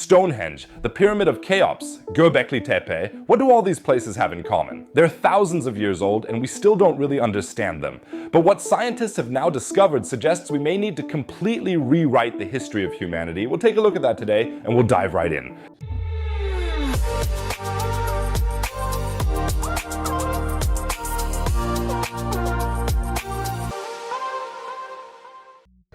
Stonehenge, the Pyramid of Cheops, Göbekli Tepe, what do all these places have in common? They're thousands of years old and we still don't really understand them. But what scientists have now discovered suggests we may need to completely rewrite the history of humanity. We'll take a look at that today and we'll dive right in.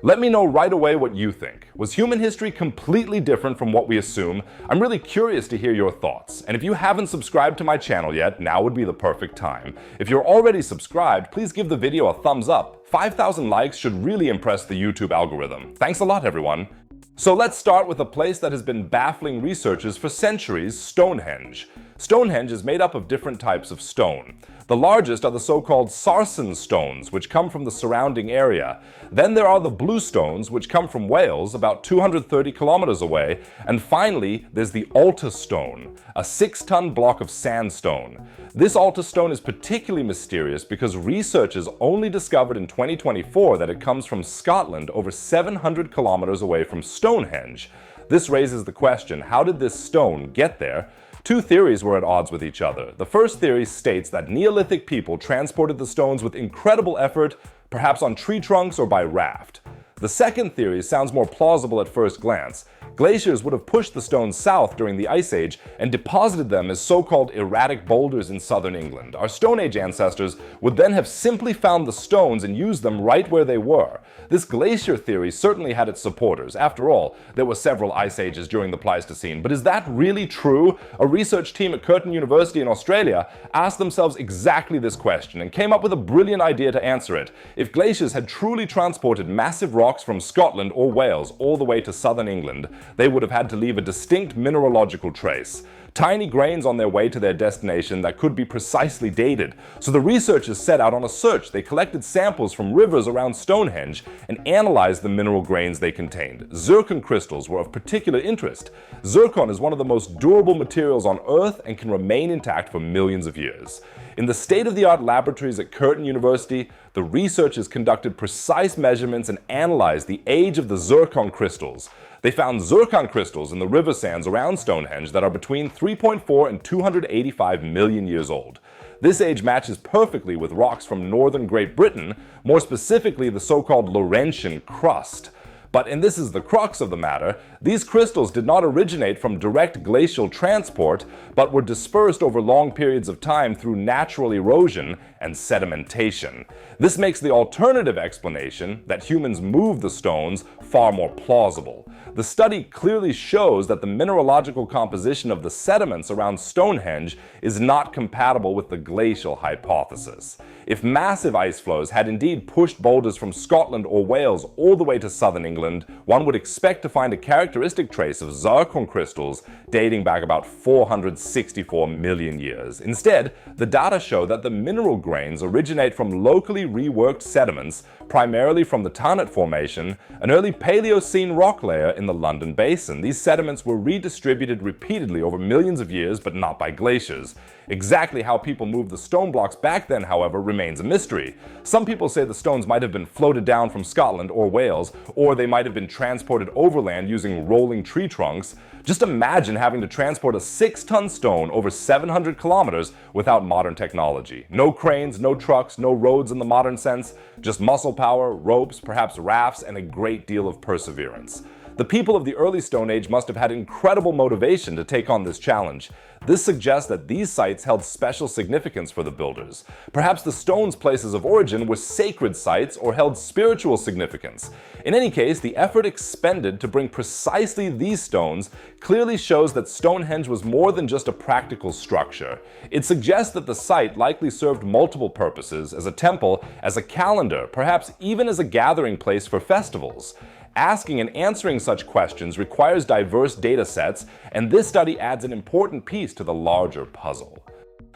Let me know right away what you think. Was human history completely different from what we assume? I'm really curious to hear your thoughts. And if you haven't subscribed to my channel yet, now would be the perfect time. If you're already subscribed, please give the video a thumbs up. 5,000 likes should really impress the YouTube algorithm. Thanks a lot, everyone. So let's start with a place that has been baffling researchers for centuries, Stonehenge. Stonehenge is made up of different types of stone. The largest are the so-called sarsen stones, which come from the surrounding area. Then there are the blue stones, which come from Wales, about 230 kilometers away. And finally, there's the altar stone, a 6-ton block of sandstone. This altar stone is particularly mysterious because researchers only discovered in 2024 that it comes from Scotland, over 700 kilometers away from Stonehenge. This raises the question, how did this stone get there? Two theories were at odds with each other. The first theory states that Neolithic people transported the stones with incredible effort, perhaps on tree trunks or by raft. The second theory sounds more plausible at first glance. Glaciers would have pushed the stones south during the Ice Age and deposited them as so-called erratic boulders in southern England. Our Stone Age ancestors would then have simply found the stones and used them right where they were. This glacier theory certainly had its supporters. After all, there were several ice ages during the Pleistocene. But is that really true? A research team at Curtin University in Australia asked themselves exactly this question and came up with a brilliant idea to answer it. If glaciers had truly transported massive rocks from Scotland or Wales all the way to southern England, they would have had to leave a distinct mineralogical trace. Tiny grains on their way to their destination that could be precisely dated. So the researchers set out on a search. They collected samples from rivers around Stonehenge and analyzed the mineral grains they contained. Zircon crystals were of particular interest. Zircon is one of the most durable materials on Earth and can remain intact for millions of years. In the state-of-the-art laboratories at Curtin University, the researchers conducted precise measurements and analyzed the age of the zircon crystals. They found zircon crystals in the river sands around Stonehenge that are between 3.4 and 285 million years old. This age matches perfectly with rocks from northern Great Britain, more specifically the so-called Laurentian crust. But, and this is the crux of the matter, these crystals did not originate from direct glacial transport, but were dispersed over long periods of time through natural erosion and sedimentation. This makes the alternative explanation, that humans moved the stones, far more plausible. The study clearly shows that the mineralogical composition of the sediments around Stonehenge is not compatible with the glacial hypothesis. If massive ice flows had indeed pushed boulders from Scotland or Wales all the way to southern England, one would expect to find a characteristic trace of zircon crystals dating back about 464 million years. Instead, the data show that the mineral grains originate from locally reworked sediments, primarily from the Tarnat Formation, an early Paleocene rock layer in the London Basin. These sediments were redistributed repeatedly over millions of years, but not by glaciers. Exactly how people moved the stone blocks back then, however, remains a mystery. Some people say the stones might have been floated down from Scotland or Wales, or they might have been transported overland using rolling tree trunks. Just imagine having to transport a 6-ton stone over 700 kilometers without modern technology. No cranes, no trucks, no roads in the modern sense, just muscle power, ropes, perhaps rafts, and a great deal of perseverance. The people of the early Stone Age must have had incredible motivation to take on this challenge. This suggests that these sites held special significance for the builders. Perhaps the stones' places of origin were sacred sites or held spiritual significance. In any case, the effort expended to bring precisely these stones clearly shows that Stonehenge was more than just a practical structure. It suggests that the site likely served multiple purposes, as a temple, as a calendar, perhaps even as a gathering place for festivals. Asking and answering such questions requires diverse data sets, and this study adds an important piece to the larger puzzle.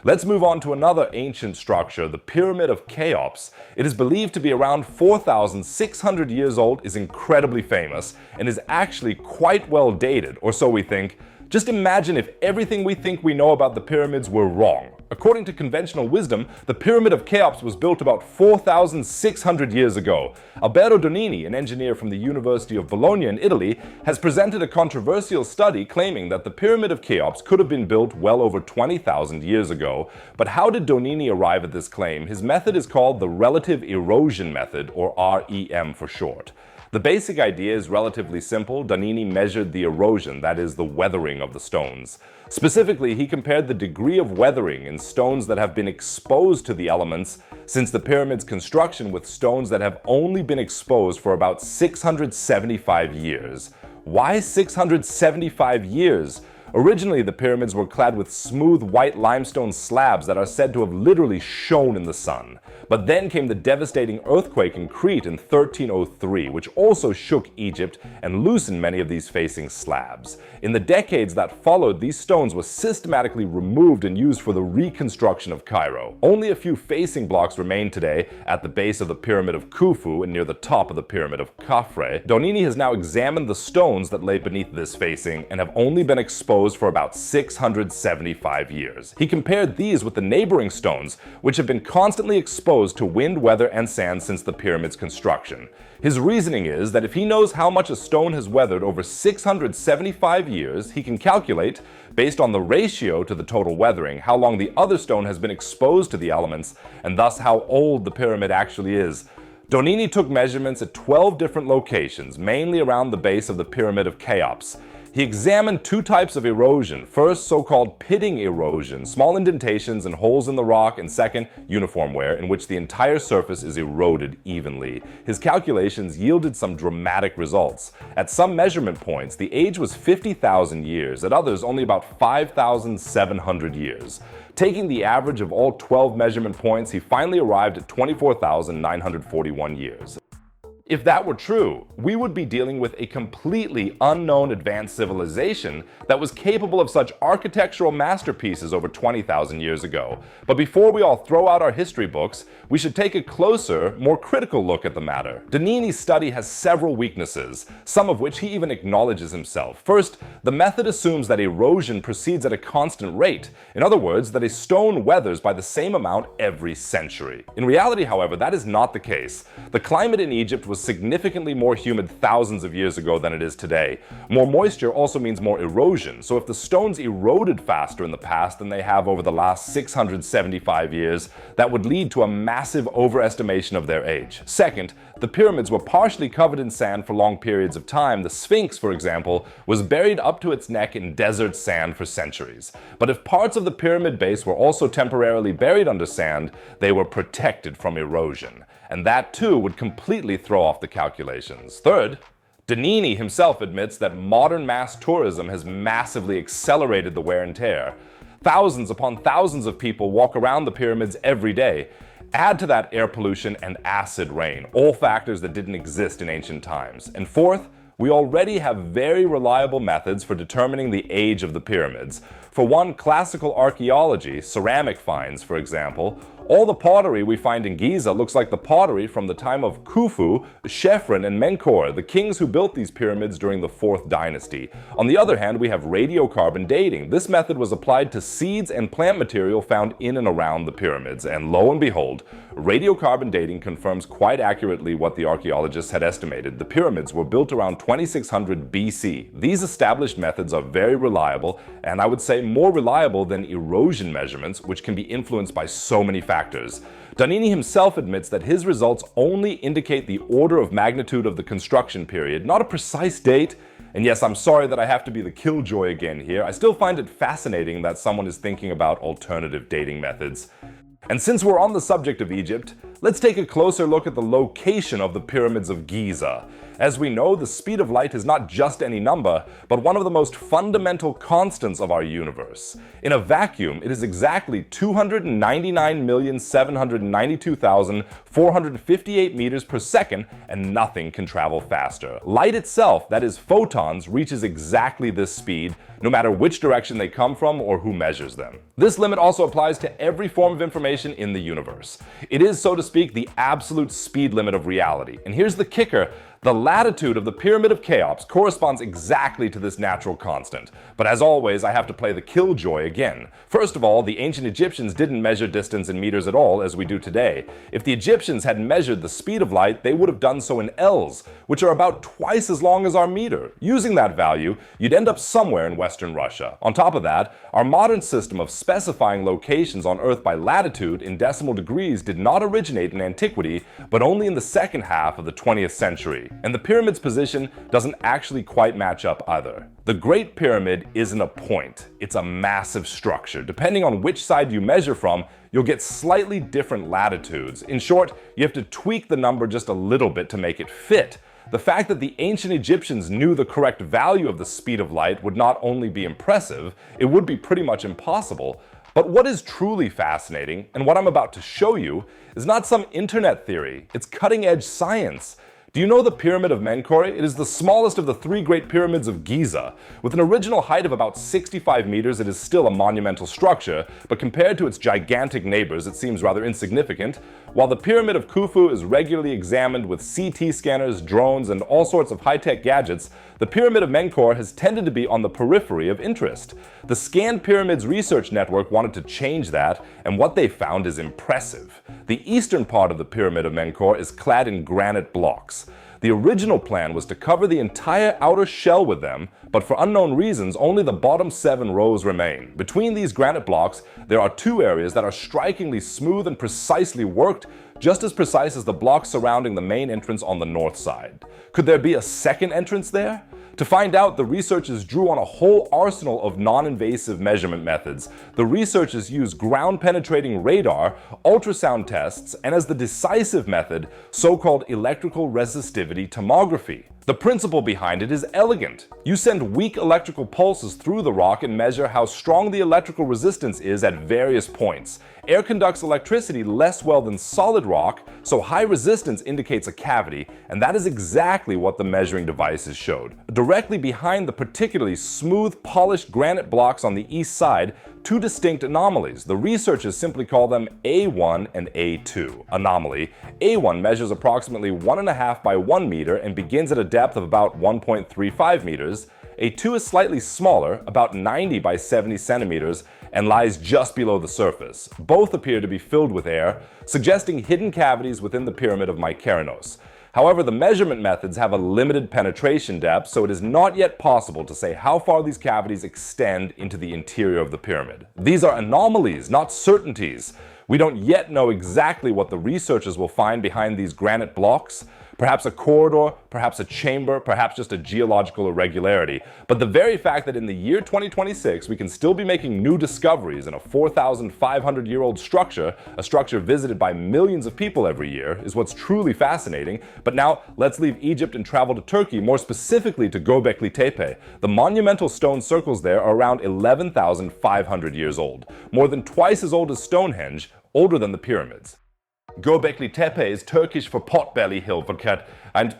Let's move on to another ancient structure, the Pyramid of Cheops. It is believed to be around 4,600 years old, is incredibly famous, and is actually quite well dated, or so we think. Just imagine if everything we think we know about the pyramids were wrong. According to conventional wisdom, the Pyramid of Cheops was built about 4,600 years ago. Alberto Donini, an engineer from the University of Bologna in Italy, has presented a controversial study claiming that the Pyramid of Cheops could have been built well over 20,000 years ago. But how did Donini arrive at this claim? His method is called the relative erosion method, or REM for short. The basic idea is relatively simple. Donini measured the erosion, that is, the weathering of the stones. Specifically, he compared the degree of weathering in stones that have been exposed to the elements since the pyramid's construction with stones that have only been exposed for about 675 years. Why 675 years? Originally, the pyramids were clad with smooth white limestone slabs that are said to have literally shone in the sun. But then came the devastating earthquake in Crete in 1303, which also shook Egypt and loosened many of these facing slabs. In the decades that followed, these stones were systematically removed and used for the reconstruction of Cairo. Only a few facing blocks remain today at the base of the Pyramid of Khufu and near the top of the Pyramid of Khafre. Donini has now examined the stones that lay beneath this facing and have only been exposed for about 675 years. He compared these with the neighboring stones, which have been constantly exposed to wind, weather, and sand since the pyramid's construction. His reasoning is that if he knows how much a stone has weathered over 675 years, he can calculate, based on the ratio to the total weathering, how long the other stone has been exposed to the elements, and thus how old the pyramid actually is. Donini took measurements at 12 different locations, mainly around the base of the Pyramid of Cheops. He examined two types of erosion. First, so-called pitting erosion, small indentations and holes in the rock, and second, uniform wear, in which the entire surface is eroded evenly. His calculations yielded some dramatic results. At some measurement points, the age was 50,000 years, at others only about 5,700 years. Taking the average of all 12 measurement points, he finally arrived at 24,941 years. If that were true, we would be dealing with a completely unknown advanced civilization that was capable of such architectural masterpieces over 20,000 years ago. But before we all throw out our history books, we should take a closer, more critical look at the matter. Donini's study has several weaknesses, some of which he even acknowledges himself. First, the method assumes that erosion proceeds at a constant rate. In other words, that a stone weathers by the same amount every century. In reality, however, that is not the case. The climate in Egypt was significantly more humid thousands of years ago than it is today. More moisture also means more erosion, so if the stones eroded faster in the past than they have over the last 675 years, that would lead to a massive overestimation of their age. Second, the pyramids were partially covered in sand for long periods of time. The Sphinx, for example, was buried up to its neck in desert sand for centuries. But if parts of the pyramid base were also temporarily buried under sand, they were protected from erosion. And that too would completely throw off the calculations. Third, Donini himself admits that modern mass tourism has massively accelerated the wear and tear. Thousands upon thousands of people walk around the pyramids every day. Add to that air pollution and acid rain, all factors that didn't exist in ancient times. And fourth, we already have very reliable methods for determining the age of the pyramids. For one, classical archaeology, ceramic finds for example, all the pottery we find in Giza looks like the pottery from the time of Khufu, Chephren, and Menkaure, the kings who built these pyramids during the 4th dynasty. On the other hand, we have radiocarbon dating. This method was applied to seeds and plant material found in and around the pyramids, and lo and behold, radiocarbon dating confirms quite accurately what the archaeologists had estimated. The pyramids were built around 2600 BC. These established methods are very reliable, and I would say more reliable than erosion measurements, which can be influenced by so many factors. Donini himself admits that his results only indicate the order of magnitude of the construction period, not a precise date. And yes, I'm sorry that I have to be the killjoy again here. I still find it fascinating that someone is thinking about alternative dating methods. And since we're on the subject of Egypt, let's take a closer look at the location of the Pyramids of Giza. As we know, the speed of light is not just any number, but one of the most fundamental constants of our universe. In a vacuum, it is exactly 299,792,458 meters per second, and nothing can travel faster. Light itself, that is photons, reaches exactly this speed, no matter which direction they come from or who measures them. This limit also applies to every form of information in the universe. It is, so to speak, the absolute speed limit of reality. And here's the kicker. The latitude of the Pyramid of Cheops corresponds exactly to this natural constant. But as always, I have to play the killjoy again. First of all, the ancient Egyptians didn't measure distance in meters at all as we do today. If the Egyptians had measured the speed of light, they would have done so in ells, which are about twice as long as our meter. Using that value, you'd end up somewhere in Western Russia. On top of that, our modern system of specifying locations on Earth by latitude in decimal degrees did not originate in antiquity, but only in the second half of the 20th century. And the pyramid's position doesn't actually quite match up either. The Great Pyramid isn't a point, it's a massive structure. Depending on which side you measure from, you'll get slightly different latitudes. In short, you have to tweak the number just a little bit to make it fit. The fact that the ancient Egyptians knew the correct value of the speed of light would not only be impressive, it would be pretty much impossible. But what is truly fascinating, and what I'm about to show you, is not some internet theory, it's cutting-edge science. Do you know the Pyramid of Menkaure? It is the smallest of the 3 Great Pyramids of Giza. With an original height of about 65 meters, it is still a monumental structure, but compared to its gigantic neighbors, it seems rather insignificant. While the Pyramid of Khufu is regularly examined with CT scanners, drones, and all sorts of high-tech gadgets, the Pyramid of Menkaure has tended to be on the periphery of interest. The Scanned Pyramids Research Network wanted to change that, and what they found is impressive. The eastern part of the Pyramid of Menkaure is clad in granite blocks. The original plan was to cover the entire outer shell with them, but for unknown reasons, only the bottom 7 rows remain. Between these granite blocks, there are 2 areas that are strikingly smooth and precisely worked, just as precise as the blocks surrounding the main entrance on the north side. Could there be a second entrance there? To find out, the researchers drew on a whole arsenal of non-invasive measurement methods. The researchers used ground-penetrating radar, ultrasound tests, and as the decisive method, so-called electrical resistivity tomography. The principle behind it is elegant. You send weak electrical pulses through the rock and measure how strong the electrical resistance is at various points. Air conducts electricity less well than solid rock, so high resistance indicates a cavity, and that is exactly what the measuring devices showed. Directly behind the particularly smooth, polished granite blocks on the east side, 2 distinct anomalies. The researchers simply call them A1 and A2. Anomaly: A1 measures approximately 1.5 by 1 meter and begins at a depth of about 1.35 meters. A2 is slightly smaller, about 90 by 70 centimeters, and lies just below the surface. Both appear to be filled with air, suggesting hidden cavities within the Pyramid of Mykonos. However, the measurement methods have a limited penetration depth, so it is not yet possible to say how far these cavities extend into the interior of the pyramid. These are anomalies, not certainties. We don't yet know exactly what the researchers will find behind these granite blocks. Perhaps a corridor, perhaps a chamber, perhaps just a geological irregularity. But the very fact that in the year 2026 we can still be making new discoveries in a 4,500-year-old structure, a structure visited by millions of people every year, is what's truly fascinating. But now let's leave Egypt and travel to Turkey, more specifically to Göbekli Tepe. The monumental stone circles there are around 11,500 years old, more than twice as old as Stonehenge, older than the pyramids. Göbekli Tepe is Turkish for potbelly hill, and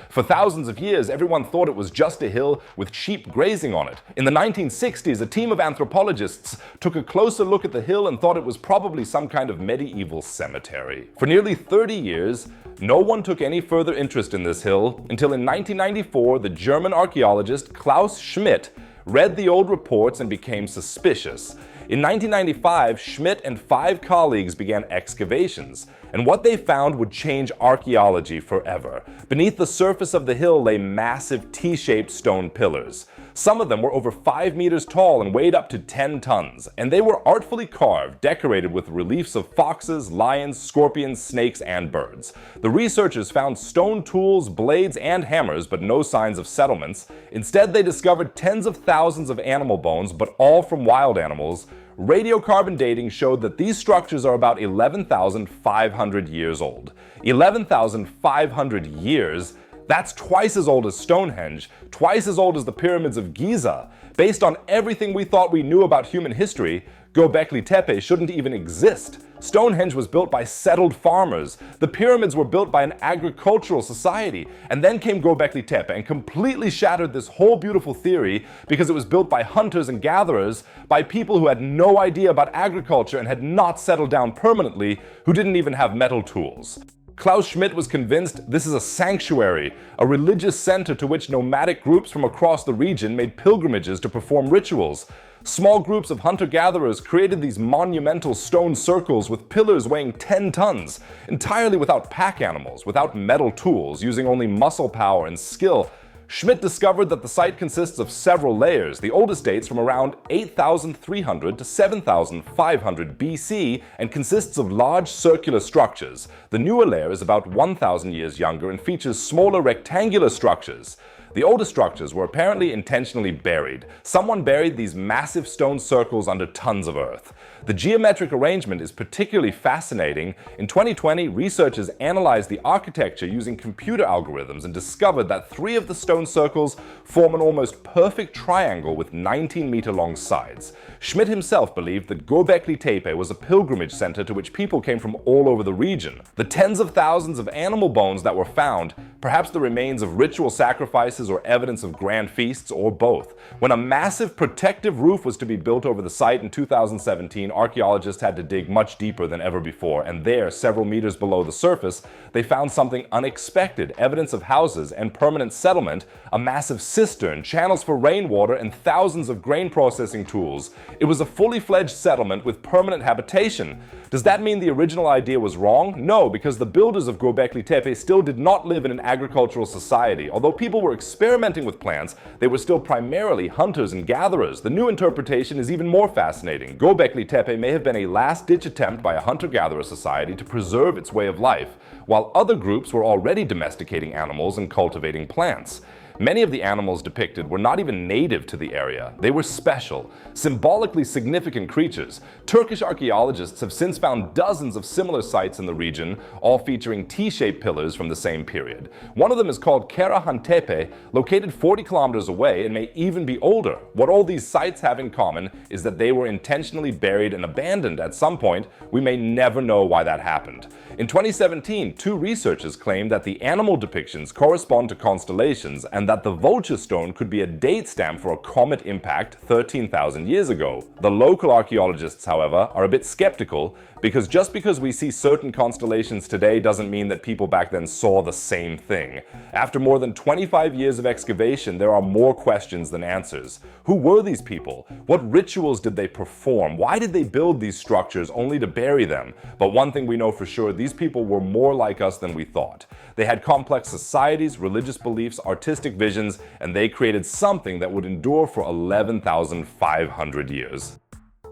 for thousands of years, everyone thought it was just a hill with sheep grazing on it. In the 1960s, a team of anthropologists took a closer look at the hill and thought it was probably some kind of medieval cemetery. For nearly 30 years, no one took any further interest in this hill until in 1994, the German archaeologist Klaus Schmidt read the old reports and became suspicious. In 1995, Schmidt and 5 colleagues began excavations, and what they found would change archaeology forever. Beneath the surface of the hill lay massive T-shaped stone pillars. Some of them were over 5 meters tall and weighed up to 10 tons, and they were artfully carved, decorated with reliefs of foxes, lions, scorpions, snakes, and birds. The researchers found stone tools, blades, and hammers, but no signs of settlements. Instead, they discovered tens of thousands of animal bones, but all from wild animals. Radiocarbon dating showed that these structures are about 11,500 years old. 11,500 years? That's twice as old as Stonehenge, twice as old as the Pyramids of Giza. Based on everything we thought we knew about human history, Göbekli Tepe shouldn't even exist. Stonehenge was built by settled farmers. The pyramids were built by an agricultural society. And then came Göbekli Tepe and completely shattered this whole beautiful theory because it was built by hunters and gatherers, by people who had no idea about agriculture and had not settled down permanently, who didn't even have metal tools. Klaus Schmidt was convinced this is a sanctuary, a religious center to which nomadic groups from across the region made pilgrimages to perform rituals. Small groups of hunter-gatherers created these monumental stone circles with pillars weighing 10 tons, entirely without pack animals, without metal tools, using only muscle power and skill. Schmidt discovered that the site consists of several layers, the oldest dates from around 8,300 to 7,500 BC and consists of large circular structures. The newer layer is about 1,000 years younger and features smaller rectangular structures. The older structures were apparently intentionally buried. Someone buried these massive stone circles under tons of earth. The geometric arrangement is particularly fascinating. In 2020, researchers analyzed the architecture using computer algorithms and discovered that 3 of the stone circles form an almost perfect triangle with 19-meter-long sides. Schmidt himself believed that Göbekli Tepe was a pilgrimage center to which people came from all over the region. The tens of thousands of animal bones that were found, perhaps the remains of ritual sacrifices or evidence of grand feasts, or both. When a massive protective roof was to be built over the site in 2017, archaeologists had to dig much deeper than ever before, and there, several meters below the surface, they found something unexpected: evidence of houses and permanent settlement, a massive cistern, channels for rainwater, and thousands of grain processing tools. It was a fully fledged settlement with permanent habitation. Does that mean the original idea was wrong? No, because the builders of Göbekli Tepe still did not live in an agricultural society. Although people were experimenting with plants, they were still primarily hunters and gatherers. The new interpretation is even more fascinating. Göbekli Tepe may have been a last-ditch attempt by a hunter-gatherer society to preserve its way of life, while other groups were already domesticating animals and cultivating plants. Many of the animals depicted were not even native to the area. They were special, symbolically significant creatures. Turkish archaeologists have since found dozens of similar sites in the region, all featuring T-shaped pillars from the same period. One of them is called Karahan Tepe, located 40 kilometers away and may even be older. What all these sites have in common is that they were intentionally buried and abandoned at some point. We may never know why that happened. In 2017, 2 researchers claimed that the animal depictions correspond to constellations and that the vulture stone could be a date stamp for a comet impact 13,000 years ago. The local archaeologists, however, are a bit skeptical, because just because we see certain constellations today doesn't mean that people back then saw the same thing. After more than 25 years of excavation, there are more questions than answers. Who were these people? What rituals did they perform? Why did they build these structures only to bury them? But one thing we know for sure, these people were more like us than we thought. They had complex societies, religious beliefs, artistic visions, and they created something that would endure for 11,500 years.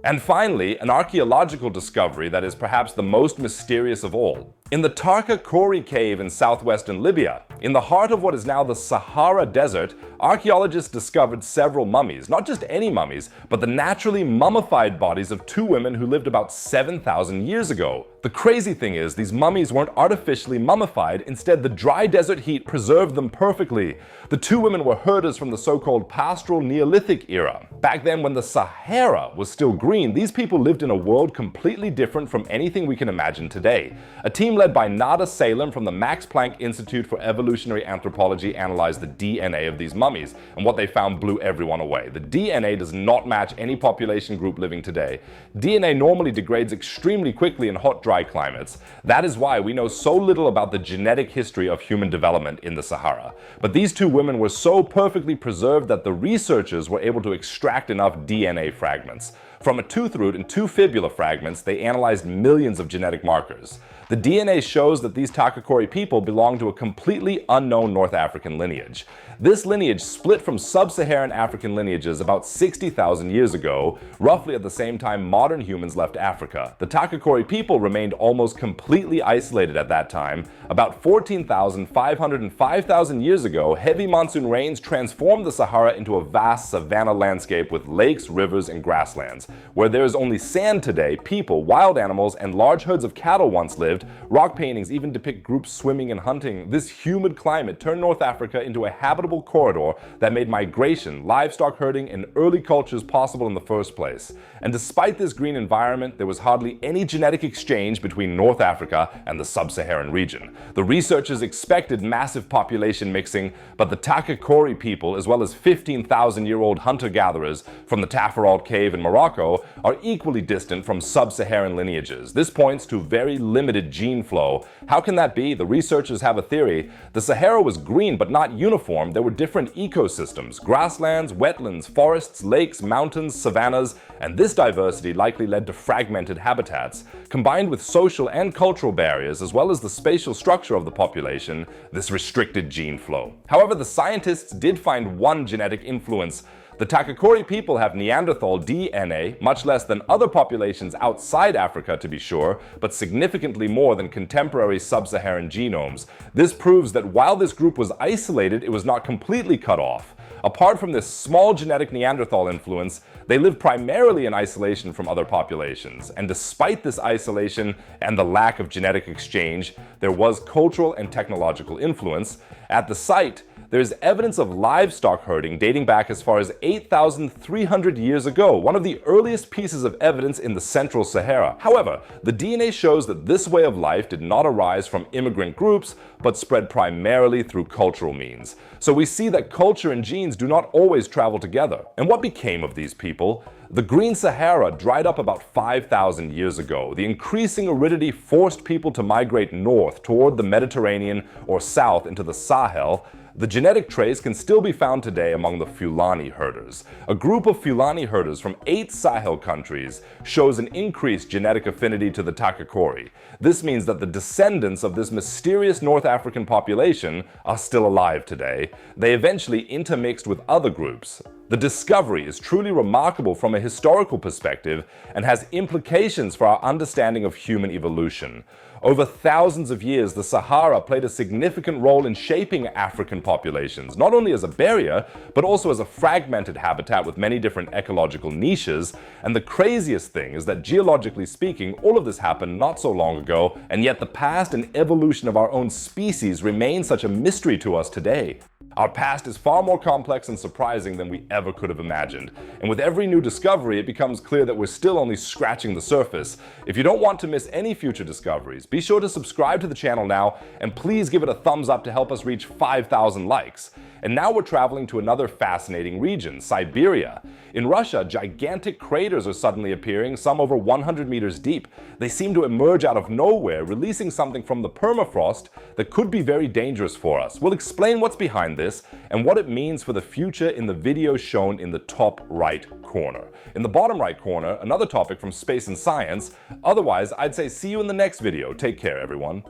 And finally, an archaeological discovery that is perhaps the most mysterious of all. In the Tarka Kori cave in southwestern Libya, in the heart of what is now the Sahara Desert, archaeologists discovered several mummies. Not just any mummies, but the naturally mummified bodies of 2 women who lived about 7,000 years ago. The crazy thing is, these mummies weren't artificially mummified. Instead, the dry desert heat preserved them perfectly. The 2 women were herders from the so-called pastoral Neolithic era. Back then, when the Sahara was still green, these people lived in a world completely different from anything we can imagine today. A team led by Nada Salem from the Max Planck Institute for Evolutionary Anthropology analyzed the DNA of these mummies, and what they found blew everyone away. The DNA does not match any population group living today. DNA normally degrades extremely quickly in hot, dry climates. That is why we know so little about the genetic history of human development in the Sahara. But these 2 women were so perfectly preserved that the researchers were able to extract enough DNA fragments. From a tooth root and 2 fibula fragments, they analyzed millions of genetic markers. The DNA shows that these Takakori people belong to a completely unknown North African lineage. This lineage split from sub-Saharan African lineages about 60,000 years ago, roughly at the same time modern humans left Africa. The Takakori people remained almost completely isolated at that time. About 14,500 and 5,000 years ago, heavy monsoon rains transformed the Sahara into a vast savanna landscape with lakes, rivers, and grasslands. Where there is only sand today, people, wild animals, and large herds of cattle once lived. Rock paintings even depict groups swimming and hunting. This humid climate turned North Africa into a habitable corridor that made migration, livestock herding, and early cultures possible in the first place. And despite this green environment, there was hardly any genetic exchange between North Africa and the sub-Saharan region. The researchers expected massive population mixing, but the Takakori people, as well as 15,000-year-old hunter-gatherers from the Tafaralt cave in Morocco, Morocco are equally distant from sub-Saharan lineages. This points to very limited gene flow. How can that be? The researchers have a theory. The Sahara was green but not uniform. There were different ecosystems: grasslands, wetlands, forests, lakes, mountains, savannas, and this diversity likely led to fragmented habitats. Combined with social and cultural barriers, as well as the spatial structure of the population, this restricted gene flow. However, the scientists did find one genetic influence. The Takakori people have Neanderthal DNA, much less than other populations outside Africa to be sure, but significantly more than contemporary sub-Saharan genomes. This proves that while this group was isolated, it was not completely cut off. Apart from this small genetic Neanderthal influence, they lived primarily in isolation from other populations. And despite this isolation and the lack of genetic exchange, there was cultural and technological influence. At the site, there is evidence of livestock herding dating back as far as 8,300 years ago, one of the earliest pieces of evidence in the Central Sahara. However, the DNA shows that this way of life did not arise from immigrant groups, but spread primarily through cultural means. So we see that culture and genes do not always travel together. And what became of these people? The Green Sahara dried up about 5,000 years ago. The increasing aridity forced people to migrate north toward the Mediterranean or south into the Sahel. The genetic trace can still be found today among the Fulani herders. A group of Fulani herders from 8 Sahel countries shows an increased genetic affinity to the Takakori. This means that the descendants of this mysterious North African population are still alive today. They eventually intermixed with other groups. The discovery is truly remarkable from a historical perspective and has implications for our understanding of human evolution. Over thousands of years, the Sahara played a significant role in shaping African populations, not only as a barrier, but also as a fragmented habitat with many different ecological niches. And the craziest thing is that, geologically speaking, all of this happened not so long ago, and yet the past and evolution of our own species remain such a mystery to us today. Our past is far more complex and surprising than we ever could have imagined. And with every new discovery, it becomes clear that we're still only scratching the surface. If you don't want to miss any future discoveries, be sure to subscribe to the channel now, and please give it a thumbs up to help us reach 5,000 likes. And now we're traveling to another fascinating region, Siberia. In Russia, gigantic craters are suddenly appearing, some over 100 meters deep. They seem to emerge out of nowhere, releasing something from the permafrost that could be very dangerous for us. We'll explain what's behind this and what it means for the future in the video shown in the top right corner. In the bottom right corner, another topic from space and science. Otherwise, I'd say see you in the next video. Take care, everyone.